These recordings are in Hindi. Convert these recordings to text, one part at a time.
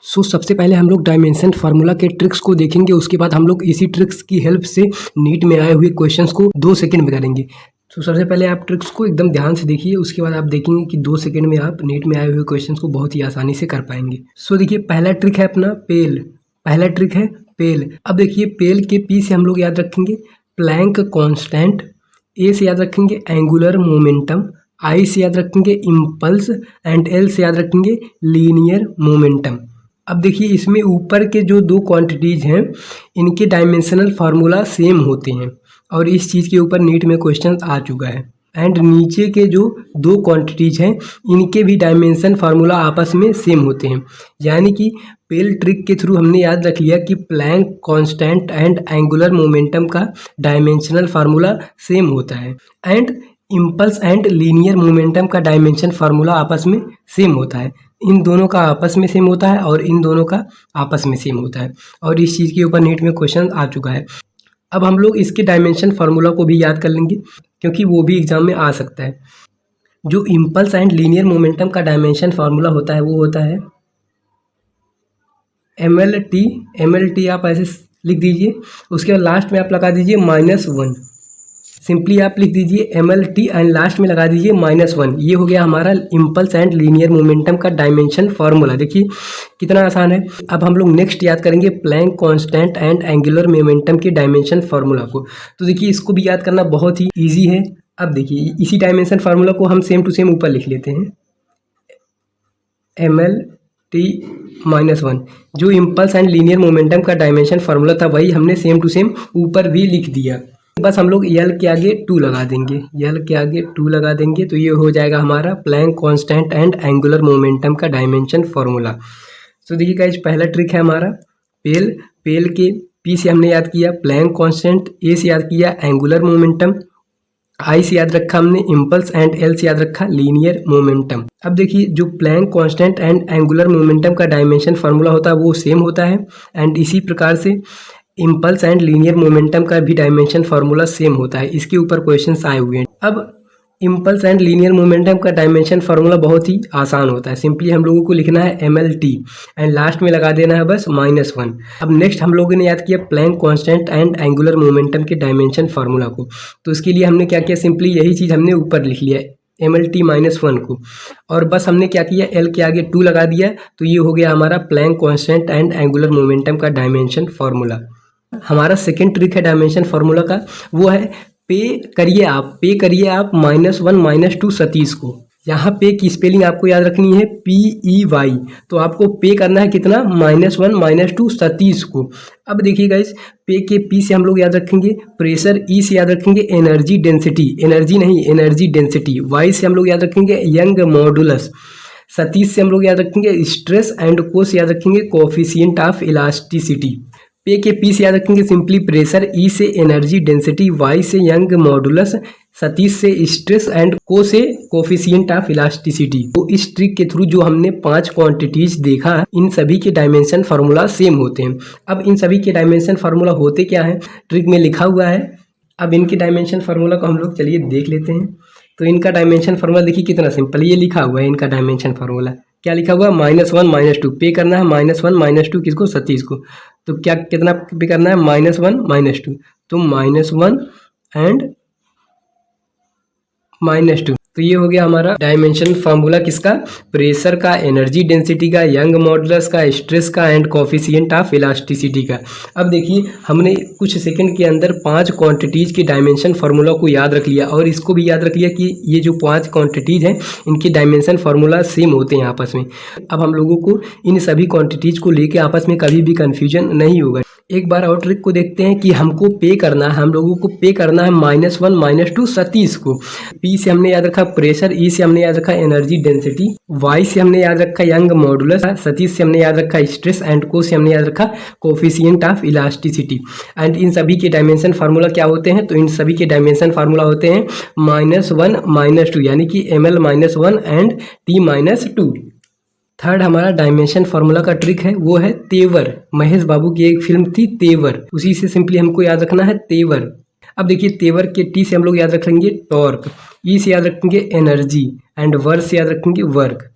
सबसे पहले हम लोग डायमेंशन फार्मूला के ट्रिक्स को देखेंगे, उसके बाद हम लोग इसी ट्रिक्स की हेल्प से नीट में आए हुए क्वेश्चंस को 2 सेकंड में करेंगे। सबसे पहले आप ट्रिक्स को एकदम ध्यान से देखिए, उसके बाद आप देखेंगे कि 2 सेकंड में आप नीट में आए हुए क्वेश्चंस को बहुत ही आसानी से कर पाएंगे। देखिए पहला ट्रिक है अपना पेल। पहला ट्रिक है पेल। अब देखिए पेल के पी से हम लोग याद रखेंगे प्लैंक कांस्टेंट, ए से याद रखेंगे एंगुलर मोमेंटम, आई से याद रखेंगे इम्पल्स एंड एल से याद रखेंगे लीनियर मोमेंटम। अब देखिए इसमें ऊपर के जो 2 क्वांटिटीज़ हैं इनके डायमेंशनल फार्मूला सेम होते हैं और इस चीज़ के ऊपर नीट में क्वेश्चन आ चुका है। एंड नीचे के जो 2 क्वांटिटीज़ हैं इनके भी डायमेंशन फार्मूला आपस में सेम होते हैं। यानी कि पेल ट्रिक के थ्रू हमने याद रख लिया कि Planck constant and angular momentum का डायमेंशनल फार्मूला सेम होता है and impulse and linear momentum का डायमेंशन फार्मूला आपस में सेम होता है। इन दोनों का आपस में सेम होता है और इन दोनों का आपस में सेम होता है और इस चीज़ के ऊपर नीट में क्वेश्चन आ चुका है। अब हम लोग इसके डायमेंशन फार्मूला को भी याद कर लेंगे क्योंकि वो भी एग्जाम में आ सकता है। जो इम्पल्स एंड लीनियर मोमेंटम का डायमेंशन फार्मूला होता है वो होता है MLT आप ऐसे लिख दीजिए, उसके बाद लास्ट में आप लगा दीजिए -1। सिंपली आप लिख दीजिए MLT एंड लास्ट में लगा दीजिए -1। ये हो गया हमारा इम्पल्स एंड लीनियर मोमेंटम का डायमेंशन फार्मूला। देखिए कितना आसान है। अब हम लोग नेक्स्ट याद करेंगे Planck constant and angular momentum के डायमेंशन फार्मूला को। तो देखिए इसको भी याद करना बहुत ही ईजी है। अब देखिए इसी डायमेंशन फार्मूला को हम सेम टू सेम ऊपर लिख लेते हैं। MLT -1 जो इम्पल्स एंड लीनियर मोमेंटम का डायमेंशन फार्मूला था वही हमने सेम टू सेम ऊपर भी लिख दिया। बस हम लोग L के आगे 2 लगा देंगे, L के आगे 2 लगा देंगे तो ये हो जाएगा हमारा Planck constant and angular momentum का डायमेंशन फार्मूला। देखिए गाइस पहला ट्रिक है हमारा पेल। पेल के P से हमने याद किया प्लैंक कांस्टेंट, A से याद किया एंगुलर मोमेंटम, I से याद रखा हमने इम्पल्स एंड L से याद रखा लीनियर मोमेंटम। अब देखिए जो Planck constant and angular momentum का डायमेंशन फार्मूला होता है वो सेम होता है एंड इसी प्रकार से इम्पल्स एंड लीनियर मोमेंटम का भी डायमेंशन फार्मूला सेम होता है। इसके ऊपर क्वेश्चंस आए हुए हैं। अब इम्पल्स एंड लीनियर मोमेंटम का डायमेंशन फार्मूला बहुत ही आसान होता है। सिंपली हम लोगों को लिखना है MLT एंड लास्ट में लगा देना है बस -1। अब नेक्स्ट हम लोगों ने याद किया Planck constant and angular momentum के डायमेंशन फार्मूला को। तो इसके लिए हमने क्या किया, सिंपली यही चीज़ हमने ऊपर लिख लिया MLT -1 को और बस हमने क्या किया L के आगे 2 लगा दिया तो ये हो गया हमारा Planck constant and angular momentum का डायमेंशन फार्मूला। हमारा सेकेंड ट्रिक है डायमेंशन फार्मूला का, वो है पे करिए आप -1 -2 सतीश को। यहाँ पे की स्पेलिंग आपको याद रखनी है PEY। तो आपको पे करना है कितना, -1 -2 सतीश को। अब देखिए गाइस पे के P से हम लोग याद रखेंगे प्रेशर, E से याद रखेंगे एनर्जी डेंसिटी, एनर्जी नहीं एनर्जी डेंसिटी, Y से हम लोग याद रखेंगे यंग मॉडुलस, सतीश से हम लोग याद रखेंगे स्ट्रेस एंड को से याद रखेंगे कोफिशिएंट ऑफ इलास्टिसिटी। पे के पी से याद रखेंगे सिंपली प्रेशर, ई से एनर्जी डेंसिटी, वाई से यंग मॉडुलस, सतीश से स्ट्रेस एंड को से कोफिशिएंट ऑफ इलास्टिसिटी। तो इस ट्रिक के थ्रू जो हमने 5 क्वांटिटीज देखा इन सभी के डायमेंशन फार्मूला सेम होते हैं। अब इन सभी के डायमेंशन फार्मूला होते क्या है, ट्रिक में लिखा हुआ है। अब इनके डायमेंशन फार्मूला को हम लोग चलिए देख लेते हैं। तो इनका डायमेंशन फार्मूला देखिए कितना सिंपल, ये लिखा हुआ है इनका डायमेंशन फार्मूला। क्या लिखा हुआ है, -1 -2 पे करना है, -1 -2 किसको, सतीश को। तो क्या कितना पे करना है, -1 -2, तो -1 एंड -2। तो ये हो गया हमारा डायमेंशन फार्मूला किसका, प्रेशर का, एनर्जी डेंसिटी का, यंग मॉडुलस का, स्ट्रेस का एंड कोफिशिएंट ऑफ इलास्टिसिटी का। अब देखिए हमने कुछ सेकंड के अंदर 5 क्वांटिटीज़ के डायमेंशन फार्मूला को याद रख लिया और इसको भी याद रख लिया कि ये जो 5 क्वांटिटीज़ हैं इनके डायमेंशन फार्मूला सेम होते हैं आपस में। अब हम लोगों को इन सभी क्वांटिटीज़ को लेके आपस में कभी भी कन्फ्यूजन नहीं होगा। एक बार और ट्रिक को देखते हैं कि हमको पे करना है, हम लोगों को पे करना है -1 -2 सतीश को। पी से हमने याद रखा प्रेशर, ई से हमने याद रखा एनर्जी डेंसिटी, वाई से हमने याद रखा यंग मॉडुलस, सतीश से हमने याद रखा स्ट्रेस एंड को से हमने याद रखा coefficient of elasticity. And in सभी के डायमेंशन फार्मूला क्या होते हैं, तो इन सभी के डायमेंशन फार्मूला होते हैं -1 -2 यानी कि ML -1 एंड T -2। थर्ड हमारा डायमेंशन फार्मूला का ट्रिक है वो है तेवर। महेश बाबू की एक फिल्म थी तेवर, उसी से सिंपली हमको याद रखना है तेवर। अब देखिए तेवर के टी से हम लोग याद रखेंगे टॉर्क, ई से याद रखेंगे एनर्जी एंड वर्क से याद रखेंगे वर्क।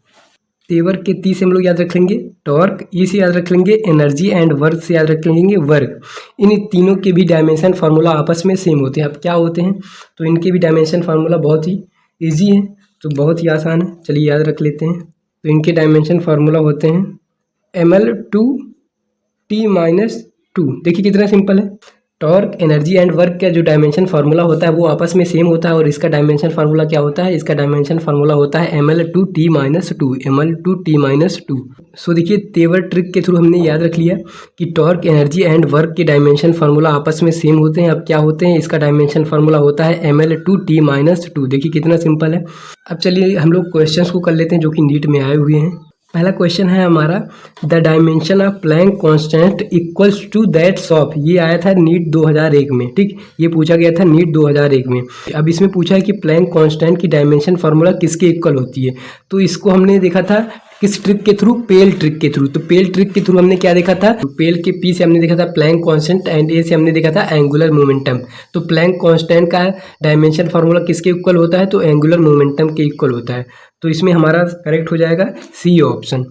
तेवर के टी से हम लोग याद रख लेंगे टॉर्क, ई से याद रख लेंगे एनर्जी एंड वर्क से याद रख लेंगे वर्क। इन तीनों के भी डायमेंशन फार्मूला आपस में सेम होते हैं। अब क्या होते हैं, तो इनके भी डायमेंशन फार्मूला बहुत ही ईजी है, तो बहुत ही आसान है, चलिए याद रख लेते हैं। तो इनके डायमेंशन फार्मूला होते हैं ml2t-2। देखिए कितना सिंपल है। टॉर्क, एनर्जी एंड वर्क का जो डायमेंशन फार्मूला होता है वो आपस में सेम होता है, और इसका डायमेंशन फार्मूला क्या होता है, इसका डायमेंशन फार्मूला होता है ml2t-2, ml2t-2। सो देखिए तेवर ट्रिक के थ्रू हमने याद रख लिया कि टॉर्क, एनर्जी एंड वर्क के डायमेंशन फार्मूला आपस में सेम होते हैं। अब क्या होते हैं, इसका डायमेंशन फार्मूला होता है ml2t-2। देखिए कितना सिंपल है। अब चलिए हम लोग क्वेश्चंस को कर लेते हैं जो कि नीट में आए हुए हैं। पहला क्वेश्चन है हमारा, the dimension of Planck constant equals to that's of. ये आया था नीट 2001 में, ठीक, ये पूछा गया था नीट 2001 में। अब इसमें पूछा है कि प्लैंक कांस्टेंट की डायमेंशन फार्मूला किसके इक्वल होती है। तो इसको हमने देखा था किस ट्रिक के थ्रू, पेल ट्रिक के थ्रू। तो पेल ट्रिक के थ्रू हमने क्या देखा था, तो पेल के पी से हमने देखा था प्लैंक कांस्टेंट एंड ए से हमने देखा था एंगुलर मोमेंटम। तो प्लैंक कांस्टेंट का डायमेंशन फार्मूला किसके इक्वल होता है, तो एंगुलर मोमेंटम के इक्वल होता है। तो इसमें हमारा करेक्ट हो जाएगा सी ऑप्शन।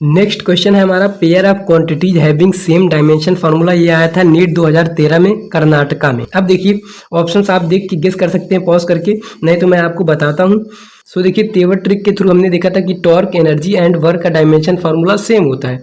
नेक्स्ट क्वेश्चन है हमारा, pair of quantities having same dimension formula. ये आया था नीट 2013 में कर्नाटका में। अब देखिए ऑप्शंस आप देख के गेस कर सकते हैं पॉज करके, नहीं तो मैं आपको बताता हूँ। सो देखिए तेवर ट्रिक के थ्रू हमने देखा था कि टॉर्क, एनर्जी एंड वर्क का डायमेंशन फार्मूला सेम होता है।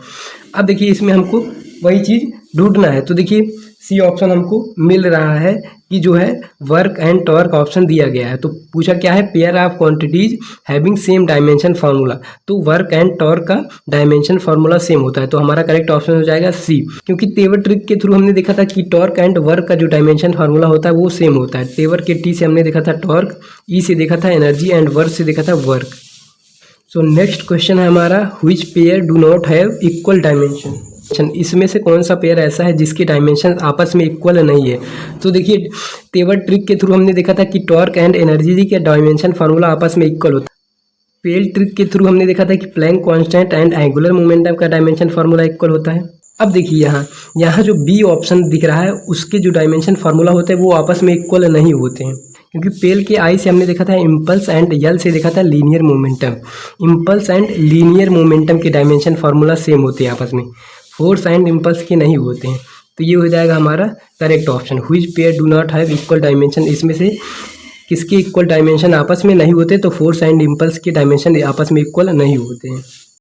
अब देखिए इसमें हमको वही चीज़ ढूंढना है। तो देखिए सी ऑप्शन हमको मिल रहा है कि जो है वर्क एंड टॉर्क ऑप्शन दिया गया है। तो पूछा क्या है, pair of quantities having same dimension formula. तो वर्क एंड टॉर्क का डायमेंशन फार्मूला सेम होता है, तो हमारा करेक्ट ऑप्शन हो जाएगा सी। क्योंकि तेवर ट्रिक के थ्रू हमने देखा था कि टॉर्क एंड वर्क का जो डायमेंशन फार्मूला होता है वो सेम होता है। तेवर के टी से हमने देखा था टॉर्क, ई से देखा था एनर्जी एंड वर्क से देखा था वर्क। सो नेक्स्ट क्वेश्चन है हमारा, which pair do not have equal dimension. इसमें से कौन सा पेयर ऐसा है जिसके डायमेंशन आपस में इक्वल नहीं है। तो देखिए तेवर ट्रिक के थ्रू हमने देखा था कि टॉर्क एंड एनर्जी के डायमेंशन फार्मूला आपस में इक्वल होता है। पेल ट्रिक के थ्रू हमने देखा था कि Planck constant and angular momentum का डायमेंशन फार्मूला इक्वल होता है। अब देखिए यहाँ जो बी ऑप्शन दिख रहा है उसके जो डायमेंशन फार्मूला होते हैं वो आपस में इक्वल नहीं होते हैं, क्योंकि पेल के आई से हमने देखा था इम्पल्स एंड यल से देखा था linear momentum. Impulse and linear momentum के डायमेंशन फार्मूला सेम होते हैं आपस में, फोर्स एंड इम्पल्स के नहीं होते हैं। तो ये हो जाएगा हमारा correct option, which pair do not have equal dimension. इसमें से किसके इक्वल डायमेंशन आपस में नहीं होते, तो फोर्स एंड इम्पल्स के डायमेंशन आपस में इक्वल नहीं होते हैं।